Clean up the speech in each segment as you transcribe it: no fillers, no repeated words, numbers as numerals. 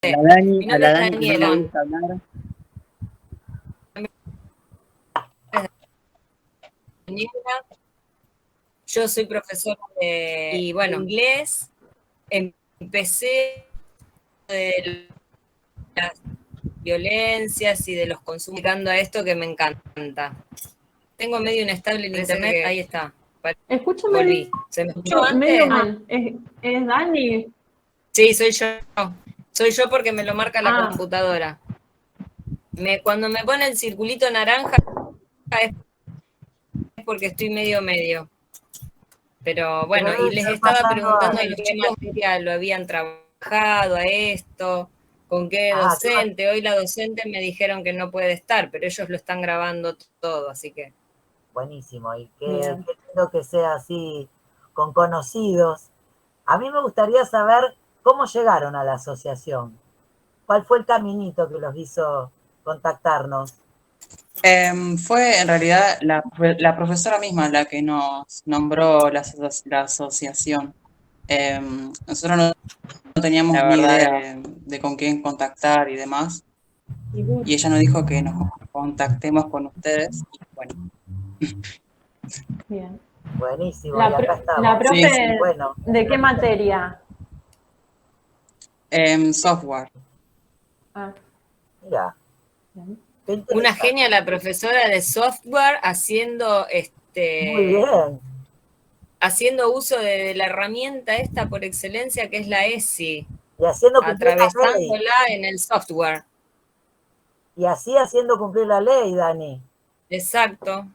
Mi A nombre la es Dani que no le Daniela. gusta hablar. Yo soy profesora y bueno, inglés. Empecé de las violencias y de los consumos, aplicando a esto que me encanta. Tengo medio inestable en internet, ahí está. Escúchame, Volví. ¿Se me escuchó medio antes? mal. ¿Es Dani? Sí, soy yo. Soy yo porque me lo marca la Ah, computadora. Cuando me pone el circulito naranja es porque estoy medio. Pero Pero bueno, y debe les estar estaba pasando preguntando a... en qué materia lo habían trabajado a esto, con qué Ah, docente. Hoy la docente me dijeron que no puede estar, pero ellos lo están grabando todo, así que. buenísimo, y qué bien. lindo que sea así, con conocidos. A mí me gustaría saber cómo llegaron a la asociación. ¿Cuál fue el caminito que los hizo contactarnos? Fue en realidad la profesora misma la que nos nombró la asociación. Nosotros no teníamos La ni verdad, idea de con quién contactar y demás, y ella nos dijo que nos contactemos con ustedes. Y bueno, Bien. Buenísimo, y La, acá la estamos. sí, sí. profe, Bueno, ¿de qué materia? Software. Ah, mira, bien. qué Una interesante. genia la profesora de software Muy bien. haciendo uso de la herramienta esta por excelencia que es la ESI, Y haciendo cumplir la ley. atravesándola en el software. Y así haciendo cumplir la ley, Dani. Exacto,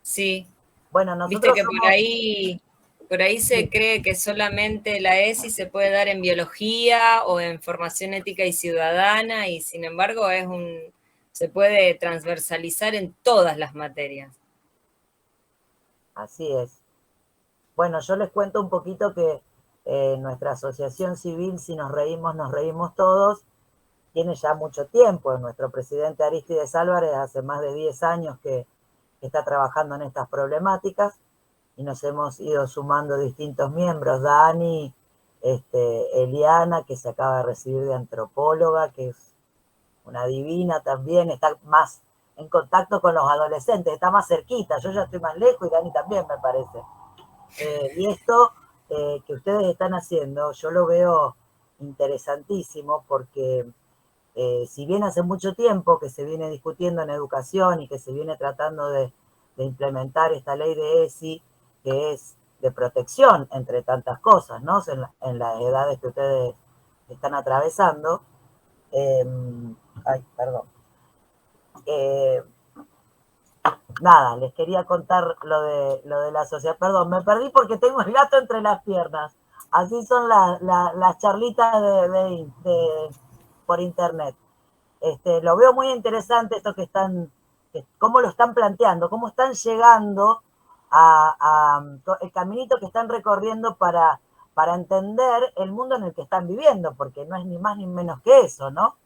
sí. Bueno, Viste nosotros que somos... por ahí se Sí, cree que solamente la ESI se puede dar en biología o en formación ética y ciudadana, y sin embargo se puede transversalizar en todas las materias. así es. Bueno, yo les cuento un poquito que nuestra asociación civil, si nos reímos todos, tiene ya mucho tiempo. Nuestro presidente Aristides Álvarez hace más de 10 años que está trabajando en estas problemáticas y nos hemos ido sumando distintos miembros. Dani, Eliana, que se acaba de recibir de antropóloga, que es una divina también, está más en contacto con los adolescentes, está más cerquita. Yo ya estoy más lejos y Dani también, me parece. Y esto que ustedes están haciendo, yo lo veo interesantísimo porque si bien hace mucho tiempo que se viene discutiendo en educación y que se viene tratando de implementar esta ley de ESI, que es de protección, entre tantas cosas, ¿no? En las edades que ustedes están atravesando. Eh, ay, perdón. Eh, nada, les quería contar lo de la sociedad. Perdón, me perdí porque tengo el gato entre las piernas. Así son las charlitas por internet. Lo veo muy interesante esto que están, cómo lo están planteando, cómo están llegando el caminito que están recorriendo para entender el mundo en el que están viviendo, porque no es ni más ni menos que eso, ¿no?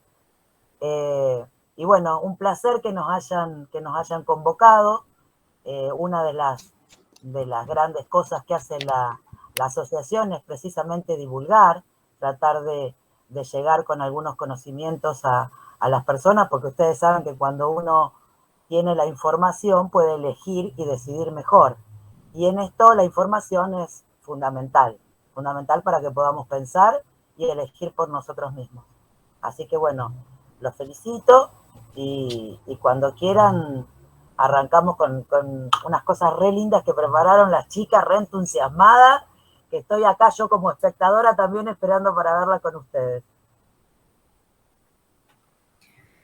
Y bueno, un placer que nos hayan convocado. Una de las grandes cosas que hace la asociación es precisamente divulgar, tratar de llegar con algunos conocimientos a las personas, porque ustedes saben que cuando uno tiene la información puede elegir y decidir mejor. Y en esto la información es fundamental, fundamental para que podamos pensar y elegir por nosotros mismos. Así que bueno, los felicito y cuando quieran arrancamos con unas cosas re lindas que prepararon las chicas, re entusiasmadas, que estoy acá yo como espectadora también esperando para verla con ustedes.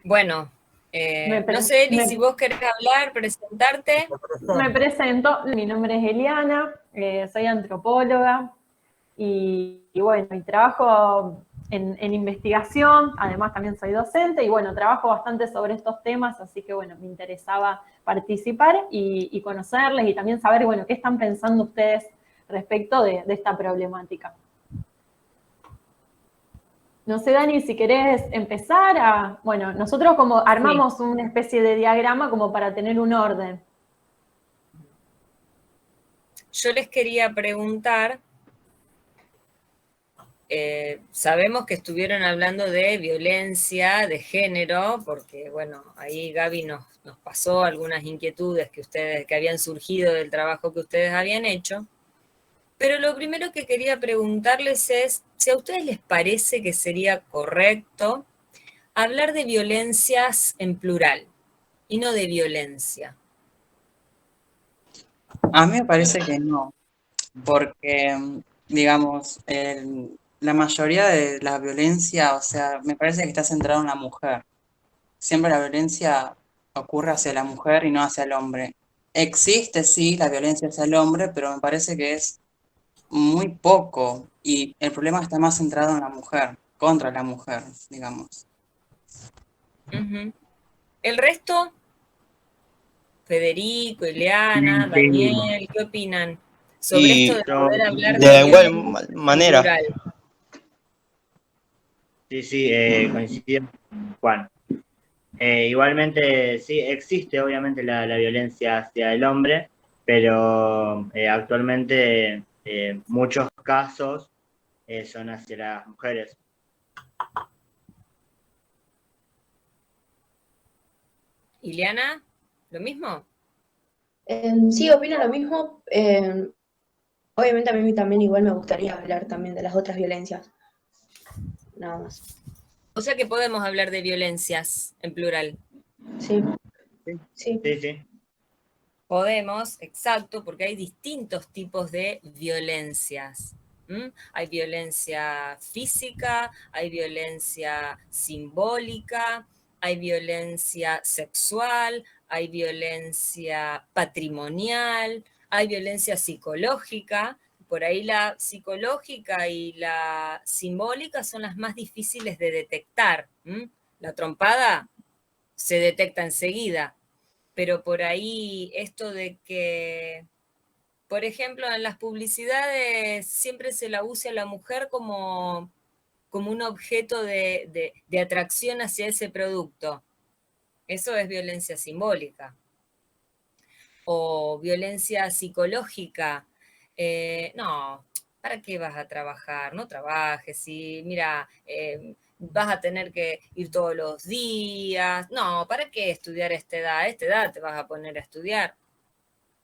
Bueno, no sé, Eli, si vos querés hablar, presentarte. Me presento, mi nombre es Eliana, soy antropóloga y bueno, y trabajo en investigación, además también soy docente y bueno, trabajo bastante sobre estos temas, así que bueno, me interesaba participar y conocerles y también saber, bueno, qué están pensando ustedes respecto de esta problemática. No sé, Dani, si querés empezar a... Bueno, nosotros como armamos una especie de diagrama como para tener un orden. Yo les quería preguntar sabemos que estuvieron hablando de violencia de género, porque bueno, ahí Gaby nos pasó algunas inquietudes que habían surgido del trabajo que ustedes habían hecho. Pero lo primero que quería preguntarles es si a ustedes les parece que sería correcto hablar de violencias en plural y no de violencia. A mí me parece que no, porque, digamos, la mayoría de la violencia, o sea, me parece que está centrado en la mujer. Siempre la violencia ocurre hacia la mujer y no hacia el hombre. Existe, sí, la violencia hacia el hombre, pero me parece que es muy poco y el problema está más centrado en la mujer, contra la mujer, digamos. Uh-huh. El resto, Federico, Ileana, Daniel, ¿qué opinan sobre esto de poder hablar de de igual violencia en manera. plural? Sí, coincido con Juan. Igualmente, sí, existe obviamente la violencia hacia el hombre, pero actualmente muchos casos son hacia las mujeres. Ileana, ¿lo mismo? Sí, opino lo mismo. Obviamente a mí también igual me gustaría hablar también de las otras violencias. Nada más. O sea que podemos hablar de violencias en plural. Sí, sí. Sí. Podemos, exacto, porque hay distintos tipos de violencias. Hay violencia física, hay violencia simbólica, hay violencia sexual, hay violencia patrimonial, hay violencia psicológica. Por ahí la psicológica y la simbólica son las más difíciles de detectar. La trompada se detecta enseguida, pero por ahí esto de que, por ejemplo, en las publicidades siempre se la usa a la mujer como un objeto de atracción hacia ese producto. Eso es violencia simbólica. O violencia psicológica. No, ¿para qué vas a trabajar? No trabajes, y mira, vas a tener que ir todos los días. No, ¿para qué estudiar a esta edad? A esta edad te vas a poner a estudiar.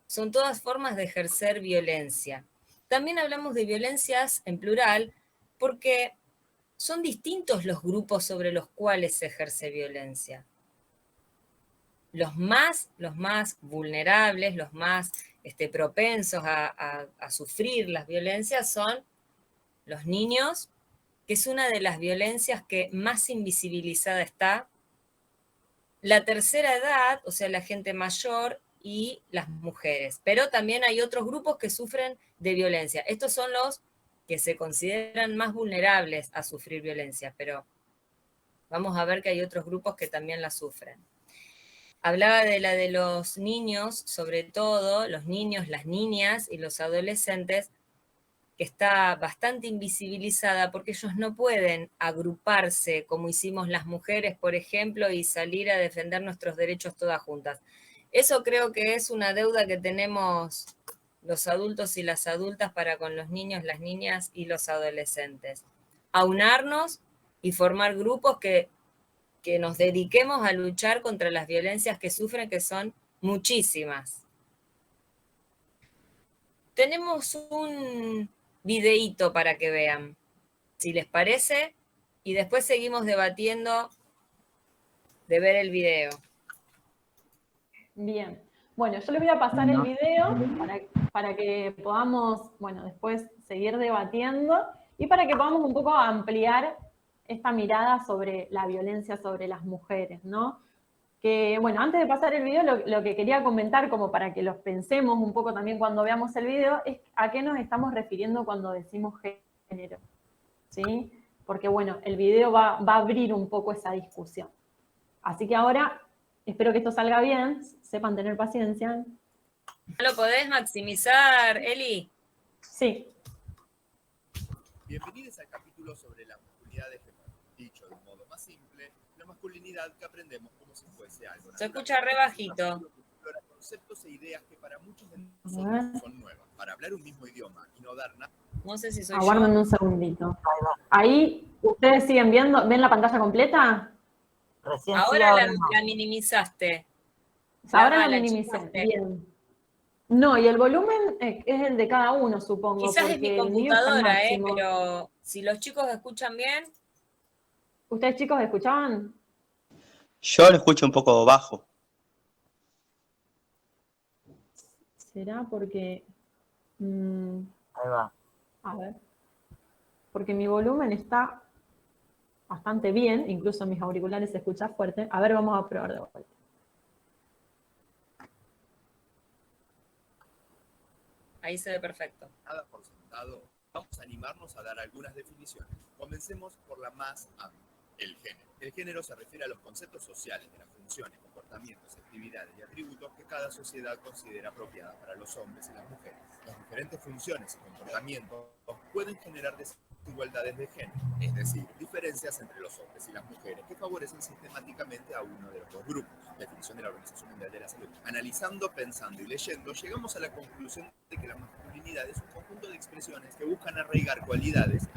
Son todas formas de ejercer violencia. También hablamos de violencias en plural porque son distintos los grupos sobre los cuales se ejerce violencia. Los más vulnerables, los más propensos a sufrir las violencias son los niños, que es una de las violencias que más invisibilizada está, la tercera edad, o sea, la gente mayor, y las mujeres. Pero también hay otros grupos que sufren de violencia. Estos son los que se consideran más vulnerables a sufrir violencia, pero vamos a ver que hay otros grupos que también la sufren. Hablaba de la de los niños, sobre todo, los niños, las niñas y los adolescentes, que está bastante invisibilizada porque ellos no pueden agruparse como hicimos las mujeres, por ejemplo, y salir a defender nuestros derechos todas juntas. Eso creo que es una deuda que tenemos los adultos y las adultas para con los niños, las niñas y los adolescentes. Aunarnos y formar grupos que nos dediquemos a luchar contra las violencias que sufren, que son muchísimas. Tenemos un videíto para que vean, si les parece, y después seguimos debatiendo de ver el video. Bien. Bueno, yo les voy a pasar el video para que podamos, bueno, después seguir debatiendo y para que podamos un poco ampliar esta mirada sobre la violencia sobre las mujeres, ¿no? Que, bueno, antes de pasar el video, lo que quería comentar, como para que los pensemos un poco también cuando veamos el video, es a qué nos estamos refiriendo cuando decimos género, ¿sí? Porque, bueno, el video va a abrir un poco esa discusión. Así que ahora, espero que esto salga bien, sepan tener paciencia. ¿No lo podés maximizar, Eli? Sí. Bienvenidos al capítulo sobre la masculinidad de género. Dicho de un modo más simple, la masculinidad que aprendemos como si fuese algo natural. Se escucha re bajito. conceptos e ideas que para muchos de nosotros son nuevas. Para hablar un mismo idioma y no dar nada. No sé si soy Aguarden yo. un segundito. Ahí, ¿ustedes siguen viendo? ¿Ven la pantalla completa? Recién Ahora sí, la, no. la minimizaste. Ahora la la minimicé. achicaste. Bien. No, y el volumen es el de cada uno, supongo. Quizás es mi porque el mío está al computadora, máximo. pero si los chicos escuchan bien, ¿Ustedes, chicos, escuchaban? Yo lo escucho un poco bajo. ¿Será porque... Ahí va. a ver. Porque mi volumen está bastante bien, incluso mis auriculares se escuchan fuerte. A ver, vamos a probar de vuelta. ahí se ve perfecto. Nada por sentado, vamos a animarnos a dar algunas definiciones. Comencemos por la más amplia, el género. El género se refiere a los conceptos sociales de las funciones, comportamientos, actividades y atributos que cada sociedad considera apropiadas para los hombres y las mujeres. Las diferentes funciones y comportamientos pueden generar desigualdades de género, es decir, diferencias entre los hombres y las mujeres que favorecen sistemáticamente a uno de los dos grupos. Definición de la Organización Mundial de la Salud. Analizando, pensando y leyendo, llegamos a la conclusión de que la masculinidad es un conjunto de expresiones que buscan arraigar cualidades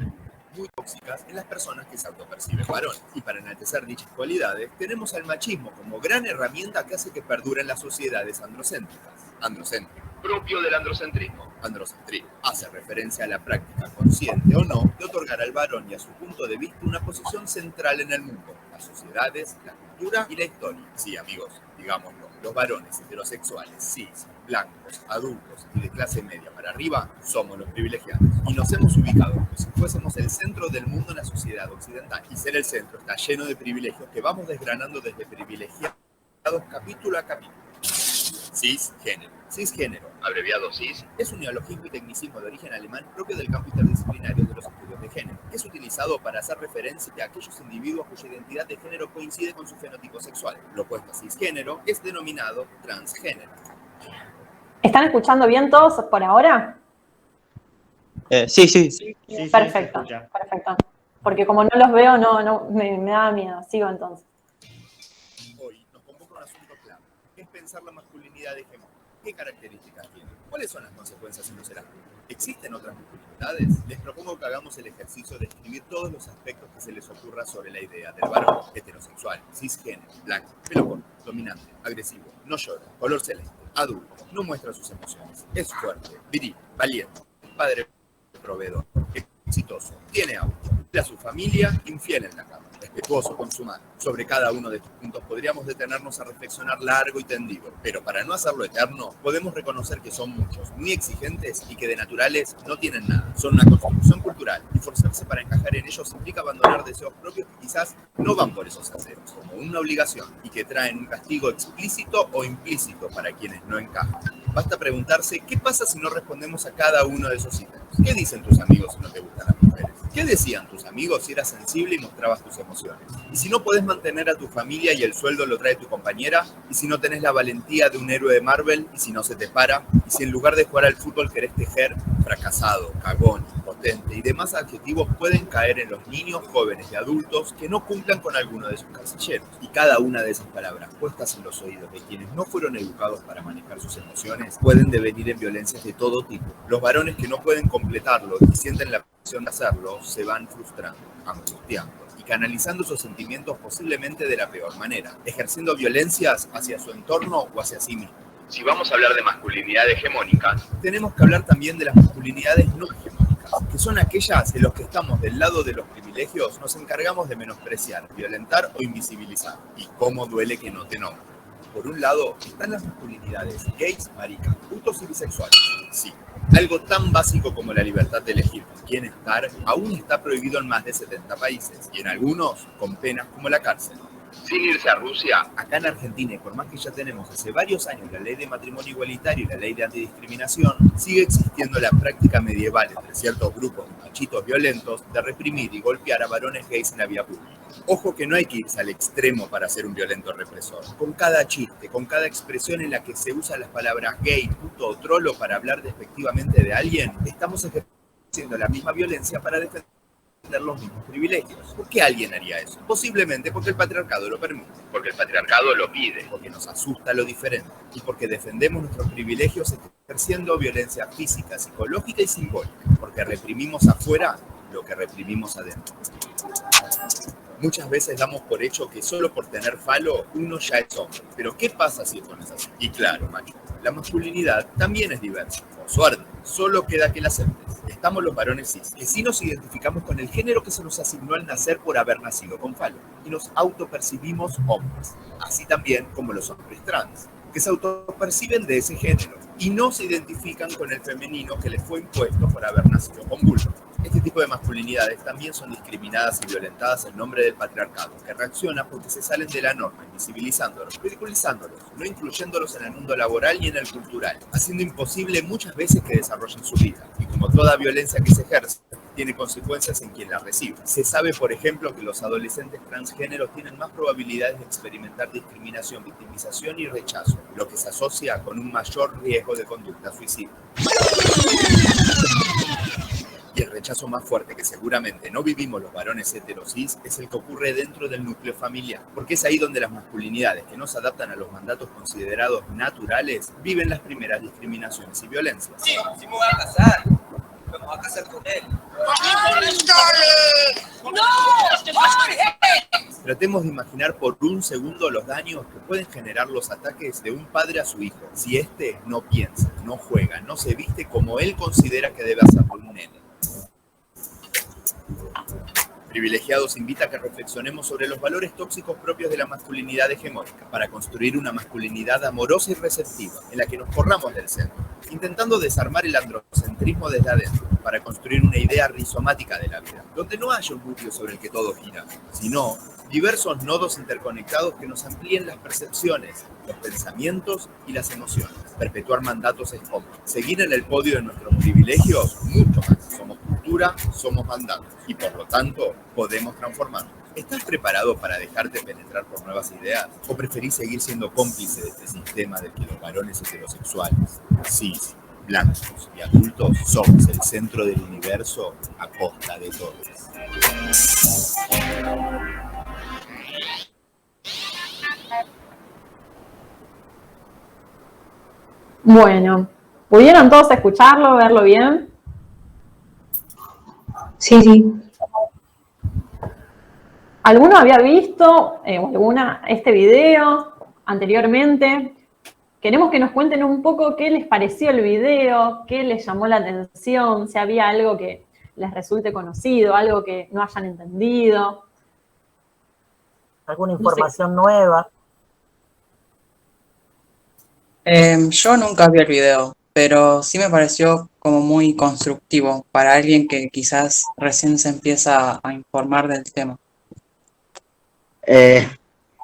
muy tóxicas en las personas que se autoperciben varones. Y para enaltecer dichas cualidades, tenemos al machismo como gran herramienta que hace que perduren las sociedades androcéntricas. Androcéntrico, propio del androcentrismo. Androcentrismo hace referencia a la práctica, consciente o no, de otorgar al varón y a su punto de vista una posición central en el mundo, las sociedades, la cultura y la historia. Sí, amigos, digámoslo, los varones heterosexuales, cis, blancos, adultos y de clase media para arriba somos los privilegiados. Y nos hemos ubicado como si fuésemos el centro del mundo en la sociedad occidental. Y ser el centro está lleno de privilegios que vamos desgranando desde privilegiados capítulo a capítulo. Cisgénero. Cisgénero, abreviado cis, es un neologismo y tecnicismo de origen alemán propio del campo interdisciplinario de los estudios de género. Es utilizado para hacer referencia a aquellos individuos cuya identidad de género coincide con su fenotipo sexual. Lo opuesto a cisgénero es denominado transgénero. ¿Están escuchando bien todos por ahora? Sí. Sí, Perfecto, se escucha. perfecto. Porque como no los veo, no me da miedo. Sigo entonces. Hoy nos convoca un asunto clave, que es pensar la masculinidad hegemónica. ¿Qué características tiene? ¿Cuáles son las consecuencias si no se las cumple? ¿Existen otras masculinidades? Les propongo que hagamos el ejercicio de escribir todos los aspectos que se les ocurra sobre la idea del varón: heterosexual, cisgénero, blanco, pelo corto, dominante, agresivo, no llora, color celeste, adulto, no muestra sus emociones, es fuerte, viril, valiente, padre proveedor, exitoso, tiene auto, a su familia, infiel en la cama, respetuoso con su madre. Sobre cada uno de estos puntos podríamos detenernos a reflexionar largo y tendido, pero para no hacerlo eterno, podemos reconocer que son muchos, muy exigentes y que de naturales no tienen nada. Son una construcción cultural y forzarse para encajar en ellos implica abandonar deseos propios que quizás no van por esos deseos, como una obligación y que traen un castigo explícito o implícito para quienes no encajan. Basta preguntarse qué pasa si no respondemos a cada uno de esos ítems. ¿Qué dicen tus amigos si no te gustan las mujeres? ¿Qué decían tus amigos si eras sensible y mostrabas tus emociones? ¿Y si no podés mantener a tu familia y el sueldo lo trae tu compañera? ¿Y si no tenés la valentía de un héroe de Marvel? ¿Y si no se te para? ¿Y si en lugar de jugar al fútbol querés tejer? Fracasado, cagón, impotente y demás adjetivos pueden caer en los niños, jóvenes y adultos que no cumplan con alguno de sus casilleros. Y cada una de esas palabras puestas en los oídos de quienes no fueron educados para manejar sus emociones pueden devenir en violencias de todo tipo. Los varones que no pueden completarlo y sienten la presión de hacerlo se van frustrando, angustiando y canalizando sus sentimientos posiblemente de la peor manera, ejerciendo violencias hacia su entorno o hacia sí mismo. Si vamos a hablar de masculinidad hegemónica, tenemos que hablar también de las masculinidades no hegemónicas, que son aquellas en las que estamos del lado de los privilegios, nos encargamos de menospreciar, violentar o invisibilizar. Y cómo duele que no te nombren. Por un lado, están las masculinidades gays, maricas, putos y bisexuales. Sí, algo tan básico como la libertad de elegir con quién estar aún está prohibido en más de 70 países, y en algunos con penas como la cárcel. Sin irse a Rusia, acá en Argentina, y por más que ya tenemos hace varios años la ley de matrimonio igualitario y la ley de antidiscriminación, sigue existiendo la práctica medieval entre ciertos grupos de machitos violentos de reprimir y golpear a varones gays en la vía pública. Ojo que no hay que irse al extremo para ser un violento represor. Con cada chiste, con cada expresión en la que se usan las palabras gay, puto o trolo para hablar despectivamente de alguien, estamos ejerciendo la misma violencia para defender tener los mismos privilegios. ¿Por qué alguien haría eso? Posiblemente porque el patriarcado lo permite, porque el patriarcado lo pide, porque nos asusta lo diferente y porque defendemos nuestros privilegios ejerciendo violencia física, psicológica y simbólica, porque reprimimos afuera lo que reprimimos adentro. Muchas veces damos por hecho que solo por tener falo uno ya es hombre. Pero ¿qué pasa si esto no es así? Y claro, macho, la masculinidad también es diversa. Por suerte, solo queda que la aceptes. Estamos los varones cis, que sí nos identificamos con el género que se nos asignó al nacer por haber nacido con falo. Y nos autopercibimos hombres. Así también como los hombres trans, que se autoperciben de ese género y no se identifican con el femenino que les fue impuesto por haber nacido con vulva. Este tipo de masculinidades también son discriminadas y violentadas en nombre del patriarcado, que reacciona porque se salen de la norma, invisibilizándolos, ridiculizándolos, no incluyéndolos en el mundo laboral y en el cultural, haciendo imposible muchas veces que desarrollen su vida. Y como toda violencia que se ejerce, tiene consecuencias en quien la recibe. Se sabe, por ejemplo, que los adolescentes transgéneros tienen más probabilidades de experimentar discriminación, victimización y rechazo, lo que se asocia con un mayor riesgo de conducta suicida. Y el rechazo más fuerte que seguramente no vivimos los varones heterosis es el que ocurre dentro del núcleo familiar, porque es ahí donde las masculinidades que no se adaptan a los mandatos considerados naturales viven las primeras discriminaciones y violencias. Sí, sí me voy a casar. Me voy a casar con él. Tratemos de imaginar por un segundo los daños que pueden generar los ataques de un padre a su hijo, si éste no piensa, no juega, no se viste como él considera que debe hacer con un nene. Privilegiados invita a que reflexionemos sobre los valores tóxicos propios de la masculinidad hegemónica para construir una masculinidad amorosa y receptiva en la que nos corramos del centro, intentando desarmar el androcentrismo desde adentro para construir una idea rizomática de la vida, donde no haya un núcleo sobre el que todo gira, sino diversos nodos interconectados que nos amplíen las percepciones, los pensamientos y las emociones. Perpetuar mandatos es poco. Seguir en el podio de nuestros privilegios, mucho más. Somos cultura, somos mandatos y por lo tanto podemos transformarnos. ¿Estás preparado para dejarte penetrar por nuevas ideas? ¿O preferís seguir siendo cómplice de este sistema del que los varones heterosexuales, cis, blancos y adultos somos el centro del universo a costa de todos? Bueno, ¿pudieron todos escucharlo, verlo bien? Sí, sí. ¿Alguno había visto este video anteriormente? Queremos que nos cuenten un poco qué les pareció el video, qué les llamó la atención, si había algo que les resulte conocido, algo que no hayan entendido. ¿Alguna información nueva? Yo nunca vi el video, pero sí me pareció como muy constructivo para alguien que quizás recién se empieza a informar del tema.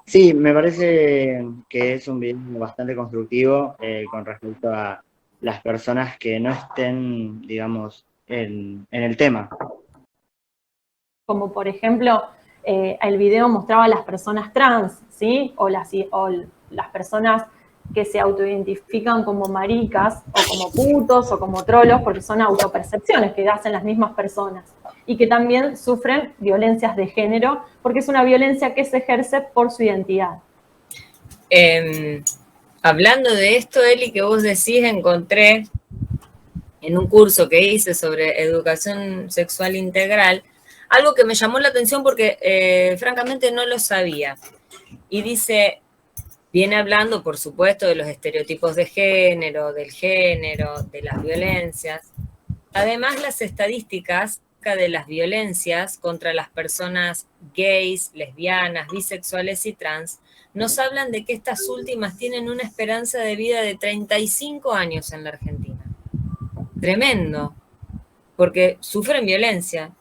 Sí, me parece que es un video bastante constructivo con respecto a las personas que no estén, digamos, en el tema. Como por ejemplo, el video mostraba a las personas trans, ¿sí? O las personas que se autoidentifican como maricas, o como putos, o como trolos, porque son autopercepciones que hacen las mismas personas. Y que también sufren violencias de género, porque es una violencia que se ejerce por su identidad. Hablando de esto, Eli, que vos decís, encontré en un curso que hice sobre educación sexual integral, algo que me llamó la atención porque francamente no lo sabía. Y dice, viene hablando, por supuesto, de los estereotipos de género, de las violencias. Además, las estadísticas de las violencias contra las personas gays, lesbianas, bisexuales y trans nos hablan de que estas últimas tienen una esperanza de vida de 35 años en la Argentina. Tremendo, porque sufren violencia.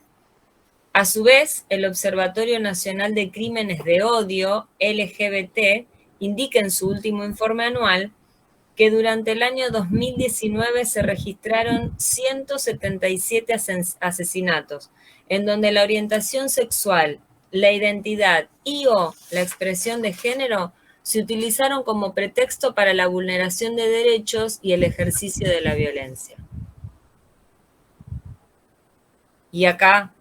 A su vez, el Observatorio Nacional de Crímenes de Odio, LGBT, indica en su último informe anual que durante el año 2019 se registraron 177 asesinatos, en donde la orientación sexual, la identidad y/o la expresión de género se utilizaron como pretexto para la vulneración de derechos y el ejercicio de la violencia. Y acá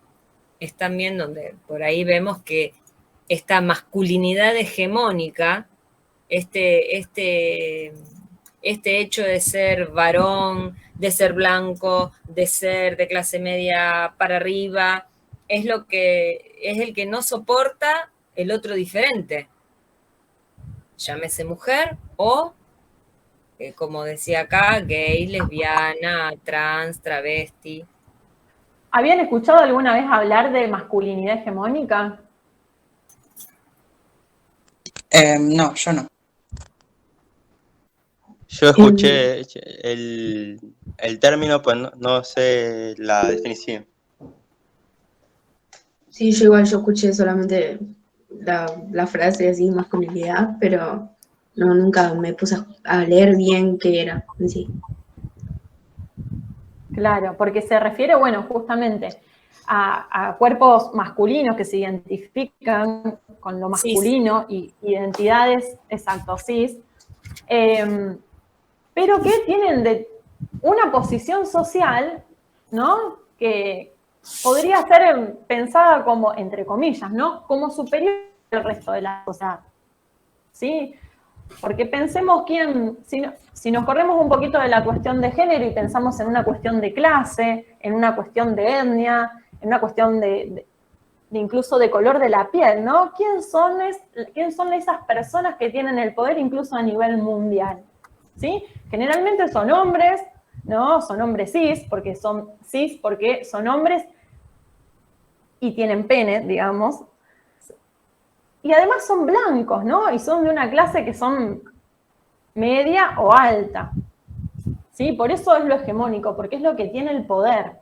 es también donde por ahí vemos que esta masculinidad hegemónica, este hecho de ser varón, de ser blanco, de ser de clase media para arriba, es el que no soporta el otro diferente. Llámese mujer o, como decía acá, gay, lesbiana, trans, travesti. ¿Habían escuchado alguna vez hablar de masculinidad hegemónica? No, yo no. Yo escuché el término, pues no sé la definición. Sí, yo escuché solamente la frase así, masculinidad, pero no, nunca me puse a leer bien qué era en sí. Claro, porque se refiere, bueno, justamente a cuerpos masculinos que se identifican con lo masculino y identidades, exacto, cis, pero que tienen de una posición social, ¿no? Que podría ser pensada como, entre comillas, ¿no? Como superior al resto de la sociedad, ¿sí? Porque pensemos si nos corremos un poquito de la cuestión de género y pensamos en una cuestión de clase, en una cuestión de etnia, en una cuestión de incluso de color de la piel, ¿no? ¿Quién son esas personas que tienen el poder incluso a nivel mundial? ¿Sí? Generalmente son hombres, ¿no? Son hombres cis porque son hombres y tienen pene, digamos. Y además son blancos, ¿no? Y son de una clase que son media o alta. ¿Sí? Por eso es lo hegemónico, porque es lo que tiene el poder.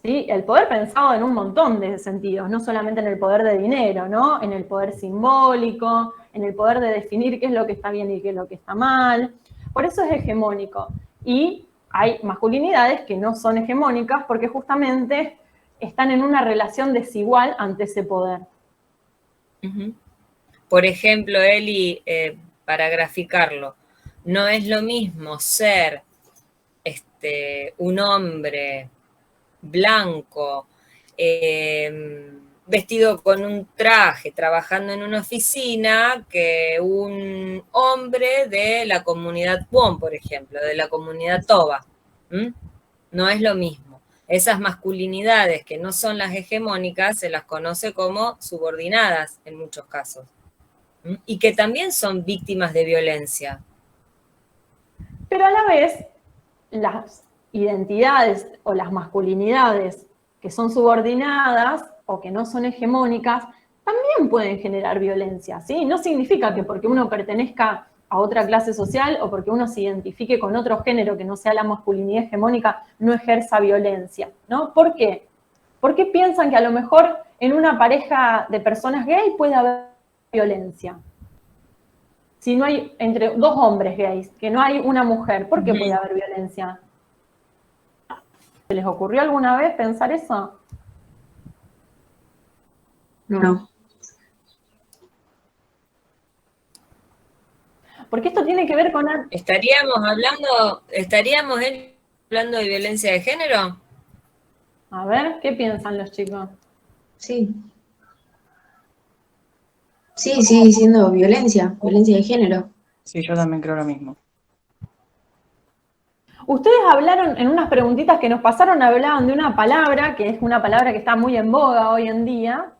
¿Sí? El poder pensado en un montón de sentidos, no solamente en el poder de dinero, ¿no? En el poder simbólico, en el poder de definir qué es lo que está bien y qué es lo que está mal. Por eso es hegemónico. Y hay masculinidades que no son hegemónicas porque justamente están en una relación desigual ante ese poder. Por ejemplo, Eli, para graficarlo, no es lo mismo ser un hombre blanco, vestido con un traje, trabajando en una oficina, que un hombre de la comunidad Puon, por ejemplo, de la comunidad Toba. No es lo mismo. Esas masculinidades que no son las hegemónicas se las conoce como subordinadas en muchos casos. Y que también son víctimas de violencia. Pero a la vez, las identidades o las masculinidades que son subordinadas o que no son hegemónicas también pueden generar violencia, ¿sí? No significa que porque uno pertenezca a otra clase social o porque uno se identifique con otro género que no sea la masculinidad hegemónica no ejerza violencia, ¿no? ¿Por qué? Porque piensan que a lo mejor en una pareja de personas gay puede haber violencia. Si no hay entre dos hombres gays, que no hay una mujer, ¿por qué puede haber violencia? ¿Se les ocurrió alguna vez pensar eso? No. Porque esto tiene que ver con... ¿Estaríamos hablando de violencia de género? A ver, ¿qué piensan los chicos? Sí. Sí, sigue siendo violencia de género. Sí, yo también creo lo mismo. Ustedes hablaron, en unas preguntitas que nos pasaron, hablaban de una palabra, que es una palabra que está muy en boga hoy en día,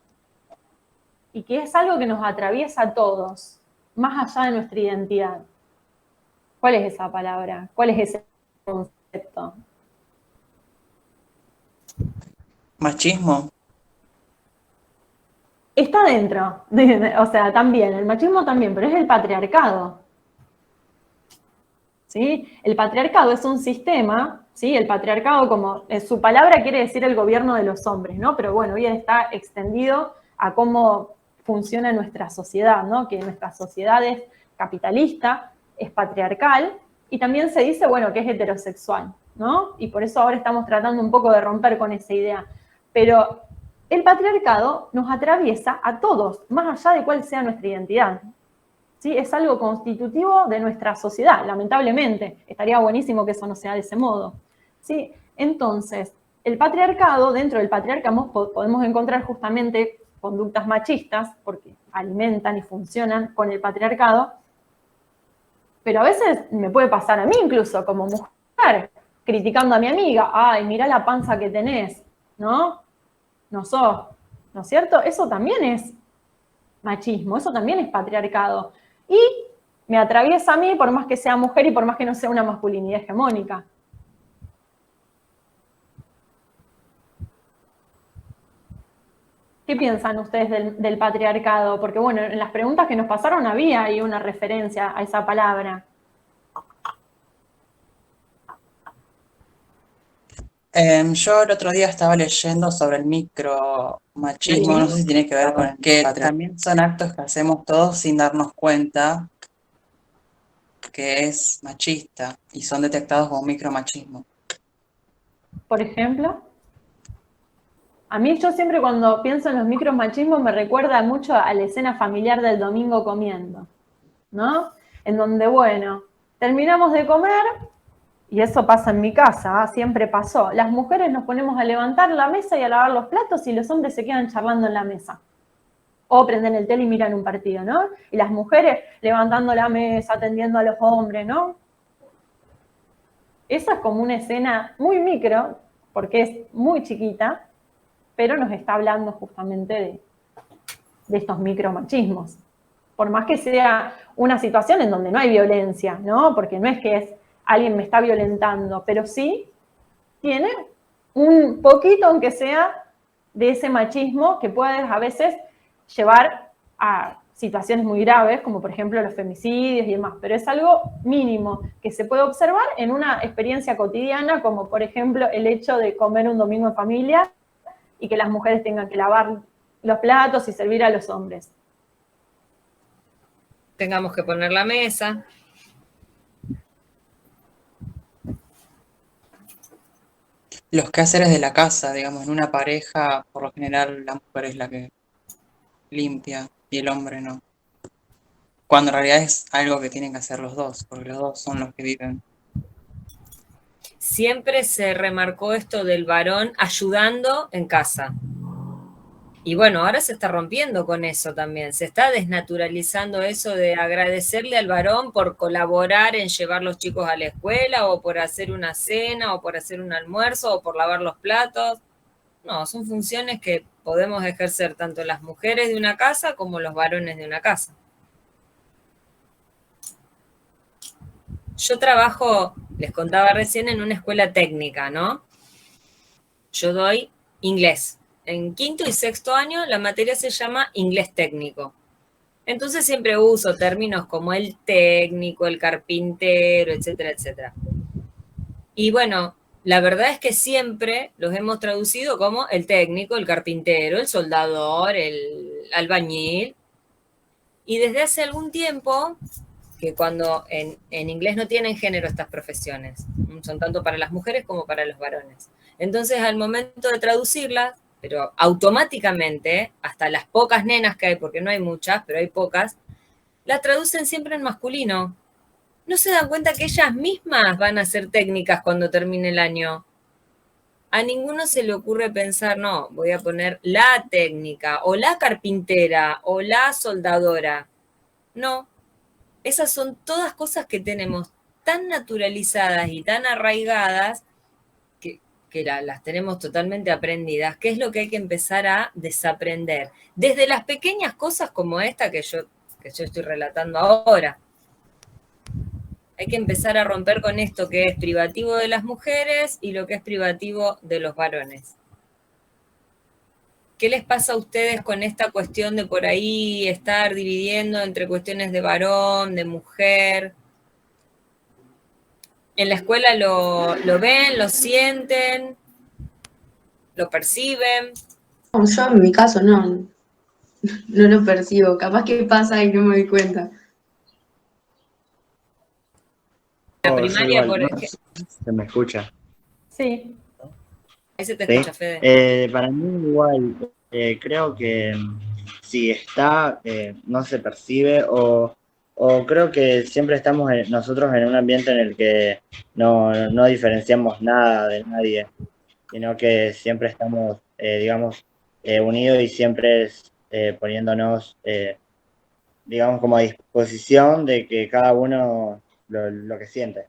y que es algo que nos atraviesa a todos, más allá de nuestra identidad. ¿Cuál es esa palabra? ¿Cuál es ese concepto? ¿Machismo? Está dentro, o sea, también, el machismo también, pero es el patriarcado. ¿Sí? El patriarcado es un sistema, ¿sí? El patriarcado, como su palabra quiere decir el gobierno de los hombres, ¿no? Pero bueno, hoy está extendido a cómo funciona nuestra sociedad, ¿no? Que nuestra sociedad es capitalista, es patriarcal, y también se dice, bueno, que es heterosexual, ¿no? Y por eso ahora estamos tratando un poco de romper con esa idea. Pero el patriarcado nos atraviesa a todos, más allá de cuál sea nuestra identidad. ¿Sí? Es algo constitutivo de nuestra sociedad, lamentablemente. Estaría buenísimo que eso no sea de ese modo. ¿Sí? Entonces, el patriarcado, dentro del patriarcado podemos encontrar justamente conductas machistas, porque alimentan y funcionan con el patriarcado, pero a veces me puede pasar a mí incluso como mujer, criticando a mi amiga, ay, mirá la panza que tenés, ¿no? ¿No es cierto? Eso también es machismo, eso también es patriarcado. Y me atraviesa a mí por más que sea mujer y por más que no sea una masculinidad hegemónica. ¿Qué piensan ustedes del patriarcado? Porque bueno, en las preguntas que nos pasaron había ahí una referencia a esa palabra. Yo el otro día estaba leyendo sobre el micromachismo, no sé si tiene que ver con que también son actos que hacemos todos sin darnos cuenta que es machista y son detectados como micromachismo. Por ejemplo, a mí yo siempre cuando pienso en los micromachismos me recuerda mucho a la escena familiar del domingo comiendo, ¿no? En donde, bueno, terminamos de comer, y eso pasa en mi casa, siempre pasó, las mujeres nos ponemos a levantar la mesa y a lavar los platos y los hombres se quedan charlando en la mesa. O prenden el tele y miran un partido, ¿no? Y las mujeres levantando la mesa, atendiendo a los hombres, ¿no? Esa es como una escena muy micro, porque es muy chiquita, pero nos está hablando justamente de estos micromachismos. Por más que sea una situación en donde no hay violencia, ¿no? Porque no es que es alguien me está violentando, pero sí tiene un poquito, aunque sea, de ese machismo que puede a veces llevar a situaciones muy graves, como por ejemplo los femicidios y demás, pero es algo mínimo que se puede observar en una experiencia cotidiana, como por ejemplo el hecho de comer un domingo en familia y que las mujeres tengan que lavar los platos y servir a los hombres. Tengamos que poner la mesa. Los quehaceres de la casa, digamos, en una pareja, por lo general la mujer es la que limpia y el hombre no. Cuando en realidad es algo que tienen que hacer los dos, porque los dos son los que viven. Siempre se remarcó esto del varón ayudando en casa. Y bueno, ahora se está rompiendo con eso también. Se está desnaturalizando eso de agradecerle al varón por colaborar en llevar los chicos a la escuela, o por hacer una cena, o por hacer un almuerzo, o por lavar los platos. No, son funciones que podemos ejercer tanto las mujeres de una casa como los varones de una casa. Yo trabajo, les contaba recién, en una escuela técnica, ¿no? Yo doy inglés. En quinto y sexto año la materia se llama inglés técnico. Entonces siempre uso términos como el técnico, el carpintero, etcétera, etcétera. Y bueno, la verdad es que siempre los hemos traducido como el técnico, el carpintero, el soldador, el albañil. Y desde hace algún tiempo, que cuando en inglés no tienen género estas profesiones, son tanto para las mujeres como para los varones. Entonces al momento de traducirlas, pero automáticamente, hasta las pocas nenas que hay, porque no hay muchas, pero hay pocas, las traducen siempre en masculino. No se dan cuenta que ellas mismas van a ser técnicas cuando termine el año. A ninguno se le ocurre pensar, no, voy a poner la técnica, o la carpintera, o la soldadora. No, esas son todas cosas que tenemos tan naturalizadas y tan arraigadas que las tenemos totalmente aprendidas, que es lo que hay que empezar a desaprender. Desde las pequeñas cosas como esta que yo estoy relatando ahora. Hay que empezar a romper con esto que es privativo de las mujeres y lo que es privativo de los varones. ¿Qué les pasa a ustedes con esta cuestión de por ahí estar dividiendo entre cuestiones de varón, de mujer? ¿En la escuela lo ven, lo sienten, lo perciben? Yo en mi caso no lo percibo. Capaz que pasa y no me doy cuenta. La primaria, igual, por no ejemplo. se me escucha. Sí. Ahí se te ¿Sí? escucha, Fede. Para mí igual, creo que si está, no se percibe o creo que siempre estamos nosotros en un ambiente en el que no diferenciamos nada de nadie. sino que siempre estamos, digamos, unidos y siempre poniéndonos, digamos, como a disposición de que cada uno lo que siente.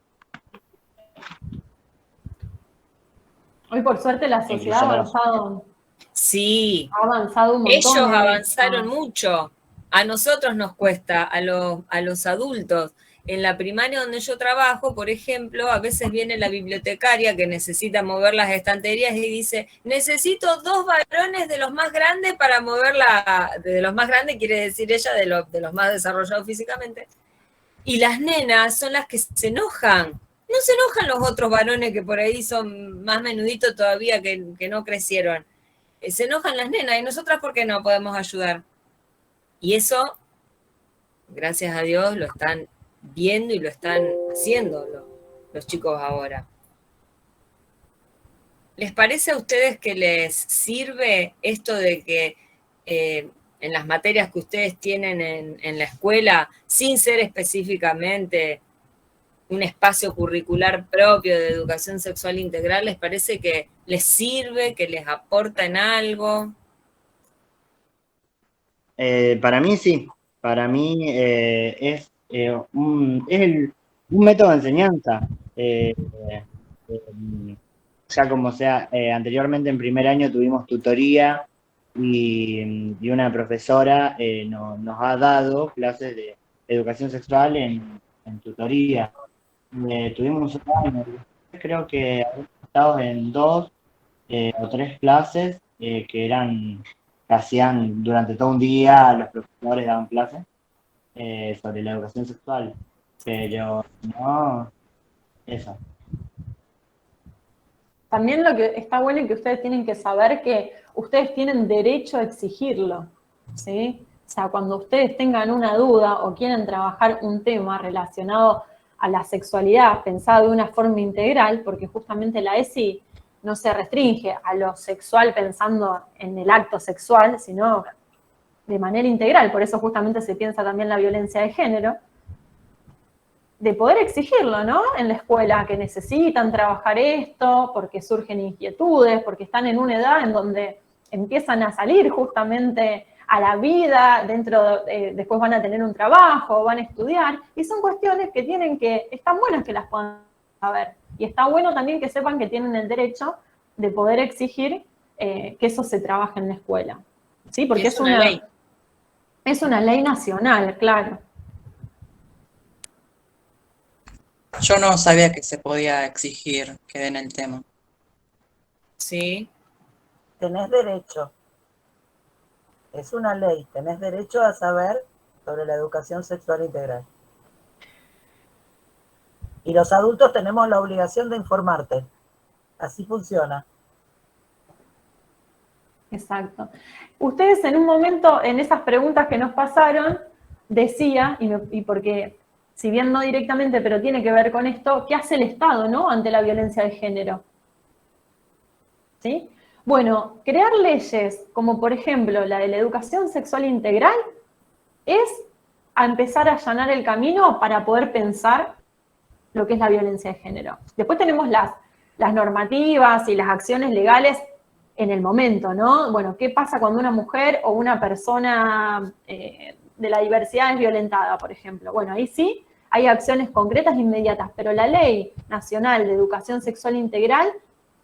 Hoy por suerte la sociedad ha avanzado. Sí. Ha avanzado un montón. Ellos avanzaron mucho. A nosotros nos cuesta, a los adultos. En la primaria donde yo trabajo, por ejemplo, a veces viene la bibliotecaria que necesita mover las estanterías y dice, necesito 2 varones de los más grandes para moverla, de los más grandes quiere decir ella, de los más desarrollados físicamente. Y las nenas son las que se enojan. No se enojan los otros varones que por ahí son más menuditos todavía, que no crecieron. Se enojan las nenas, y nosotras, ¿por qué no podemos ayudar? Y eso, gracias a Dios, lo están viendo y lo están haciendo los chicos ahora. ¿Les parece a ustedes que les sirve esto de que en las materias que ustedes tienen en la escuela, sin ser específicamente un espacio curricular propio de educación sexual integral, les parece que les sirve, que les aporta en algo? Para mí sí, para mí es un método de enseñanza. Ya como sea, anteriormente en primer año tuvimos tutoría y una profesora nos ha dado clases de educación sexual en tutoría. Tuvimos un año, creo que estamos en 2 o 3 clases que hacían durante todo un día, los profesores daban clases sobre la educación sexual, pero no, eso. También lo que está bueno es que ustedes tienen que saber que ustedes tienen derecho a exigirlo, ¿sí? O sea, cuando ustedes tengan una duda o quieren trabajar un tema relacionado a la sexualidad pensado de una forma integral, porque justamente la ESI no se restringe a lo sexual pensando en el acto sexual, sino de manera integral, por eso justamente se piensa también la violencia de género, de poder exigirlo, ¿no? En la escuela, que necesitan trabajar esto, porque surgen inquietudes, porque están en una edad en donde empiezan a salir justamente a la vida, después van a tener un trabajo, van a estudiar, y son cuestiones que están buenas que las puedan saber. Y está bueno también que sepan que tienen el derecho de poder exigir que eso se trabaje en la escuela. ¿Sí? Porque es una ley. Es una ley nacional, claro. Yo no sabía que se podía exigir que den el tema. Sí. Tenés derecho. Es una ley. Tenés derecho a saber sobre la educación sexual integral. Y los adultos tenemos la obligación de informarte. Así funciona. Exacto. Ustedes en un momento, en esas preguntas que nos pasaron, decía, y porque si bien no directamente, pero tiene que ver con esto, ¿qué hace el Estado, no? Ante la violencia de género. ¿Sí? Bueno, crear leyes como por ejemplo la de la educación sexual integral es a empezar a allanar el camino para poder pensar lo que es la violencia de género. Después tenemos las normativas y las acciones legales en el momento, ¿no? Bueno, ¿qué pasa cuando una mujer o una persona de la diversidad es violentada, por ejemplo? Bueno, ahí sí hay acciones concretas e inmediatas, pero la Ley Nacional de Educación Sexual Integral